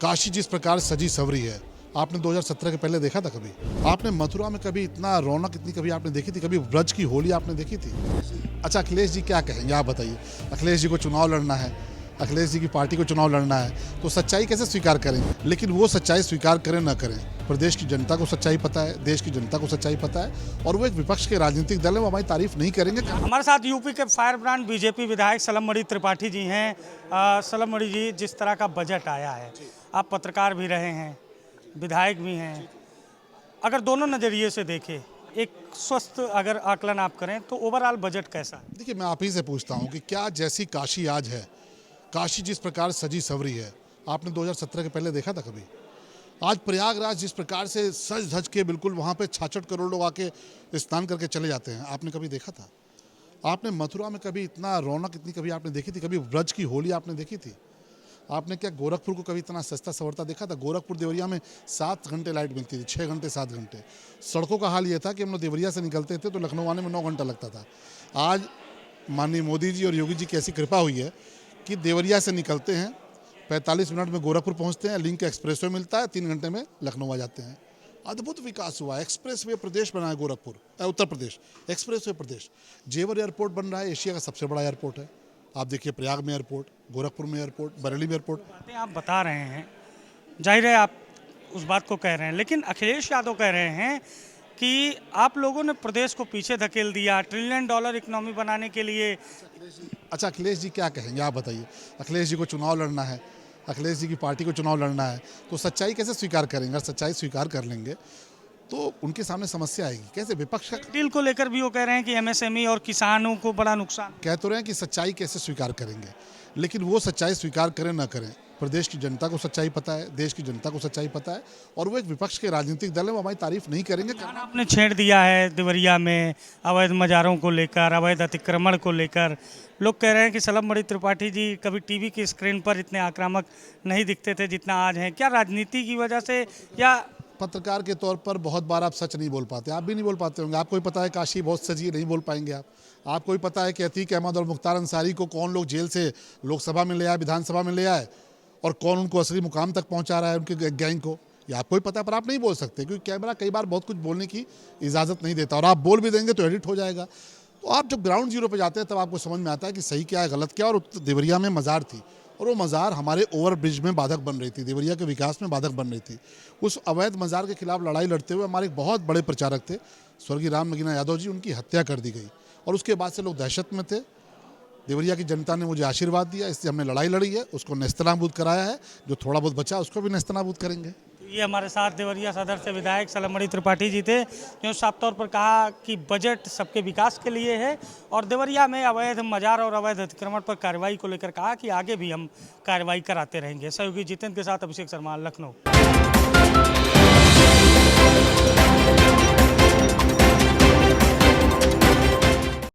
काशी जिस प्रकार सजी सवरी है, आपने 2017 के पहले देखा था कभी? आपने मथुरा में कभी इतना रौनक इतनी कभी आपने देखी थी? कभी ब्रज की होली आपने देखी थी? अच्छा, अखिलेश जी क्या कहेंगे आप बताइए। अखिलेश जी को चुनाव लड़ना है, अखिलेश जी की पार्टी को चुनाव लड़ना है, तो सच्चाई कैसे स्वीकार करेंगे? लेकिन वो सच्चाई स्वीकार करें ना करें, प्रदेश की जनता को सच्चाई पता है, देश की जनता को सच्चाई पता है, और वो एक विपक्ष के राजनीतिक दल है, वो हमारी तारीफ नहीं करेंगे। हमारे साथ यूपी के फायर ब्रांड बीजेपी विधायक सलम त्रिपाठी जी हैं। सलम जी, जिस तरह का बजट आया है, आप पत्रकार भी रहे हैं, विधायक भी हैं, अगर दोनों नज़रिए से देखें, एक स्वस्थ अगर आकलन आप करें तो ओवरऑल बजट कैसा है? देखिए, मैं आप ही से पूछता हूँ कि क्या जैसी काशी आज है, काशी जिस प्रकार सजी सवरी है, आपने 2017 के पहले देखा था कभी? आज प्रयागराज जिस प्रकार से सज धज के बिल्कुल वहाँ पे 66 करोड़ लोग आके स्नान करके चले जाते हैं, आपने कभी देखा था? आपने मथुरा में कभी इतना रौनक इतनी कभी आपने देखी थी? कभी ब्रज की होली आपने देखी थी? आपने क्या गोरखपुर को कभी इतना सस्ता सवरता देखा था? गोरखपुर देवरिया में 7 घंटे लाइट मिलती थी, 6 घंटे 7 घंटे। सड़कों का हाल ये था कि हम लोग देवरिया से निकलते थे तो लखनऊ आने में 9 घंटा लगता था। आज माननीय मोदी जी और योगी जी की ऐसी कृपा हुई है कि देवरिया से निकलते हैं, 45 मिनट में गोरखपुर पहुंचते हैं, लिंक एक्सप्रेसवे मिलता है, 3 घंटे में लखनऊ आ जाते हैं। अद्भुत विकास हुआ है। एक्सप्रेसवे प्रदेश बना है गोरखपुर, उत्तर प्रदेश एक्सप्रेसवे प्रदेश। जेवर एयरपोर्ट बन रहा है, एशिया का सबसे बड़ा एयरपोर्ट है। आप देखिए, प्रयाग में एयरपोर्ट, गोरखपुर में एयरपोर्ट, बरेली में एयरपोर्ट। बातें आप बता रहे हैं, जाहिर है आप उस बात को कह रहे हैं, लेकिन अखिलेश यादव कह रहे हैं कि आप लोगों ने प्रदेश को पीछे धकेल दिया $1 ट्रिलियन इकोनॉमी बनाने के लिए। अच्छा, अखिलेश जी क्या कहेंगे आप बताइए। अखिलेश जी को चुनाव लड़ना है, अखिलेश जी की पार्टी को चुनाव लड़ना है, तो सच्चाई कैसे स्वीकार करेंगे? अगर सच्चाई स्वीकार कर लेंगे तो उनके सामने समस्या आएगी कैसे? विपक्ष का डील को लेकर भी वो कह रहे हैं कि एमएसएमई और किसानों को बड़ा नुकसान। कह तो रहे हैं कि सच्चाई कैसे स्वीकार करेंगे, लेकिन वो सच्चाई स्वीकार करें ना करें, प्रदेश की जनता को सच्चाई पता है, देश की जनता को सच्चाई पता है, और वो एक विपक्ष के राजनीतिक दल है, वो हमारी तारीफ नहीं करेंगे। आपने छेड़ दिया है देवरिया में अवैध मजारों को लेकर, अवैध अतिक्रमण को लेकर। लोग कह रहे हैं कि सलम त्रिपाठी जी कभी टीवी की स्क्रीन पर इतने आक्रामक नहीं दिखते थे जितना आज हैं। क्या राजनीति की वजह से, या पत्रकार के तौर पर बहुत बार आप सच नहीं बोल पाते? आप भी नहीं बोल पाते होंगे। आपको भी पता है काशी बहुत सजी है, नहीं बोल पाएंगे आप। आपको भी पता है कि अतीक अहमद और मुख्तार अंसारी को कौन लोग जेल से लोकसभा में ले आए, विधानसभा में ले आए, और कौन उनको असली मुकाम तक पहुंचा रहा है, उनके गैंग को। ये आपको भी पता है, पर आप नहीं बोल सकते क्योंकि कैमरा कई बार बहुत कुछ बोलने की इजाज़त नहीं देता, और आप बोल भी देंगे तो एडिट हो जाएगा। तो आप जब ग्राउंड जीरो पर जाते हैं तब आपको समझ में आता है कि सही क्या है, गलत क्या। और देवरिया में मज़ार थी, और वो मज़ार हमारे ओवर ब्रिज में बाधक बन रही थी, देवरिया के विकास में बाधक बन रही थी। उस अवैध मज़ार के खिलाफ लड़ाई लड़ते हुए हमारे एक बहुत बड़े प्रचारक थे स्वर्गीय राम नगीना यादव जी, उनकी हत्या कर दी गई, और उसके बाद से लोग दहशत में थे। देवरिया की जनता ने मुझे आशीर्वाद दिया, इससे हमने लड़ाई लड़ी है, उसको नेस्तनाबूद कराया है। जो थोड़ा बहुत बचा उसको भी नेस्तनाबूद करेंगे। ये हमारे साथ देवरिया सदर से विधायक सलम त्रिपाठी जी थे, जो साफ तौर पर कहा कि बजट सबके विकास के लिए है, और देवरिया में अवैध मजार और अवैध अतिक्रमण पर कार्रवाई को लेकर कहा कि आगे भी हम कार्रवाई कराते रहेंगे। सहयोगी जितेंद्र के साथ अभिषेक शर्मा, लखनऊ।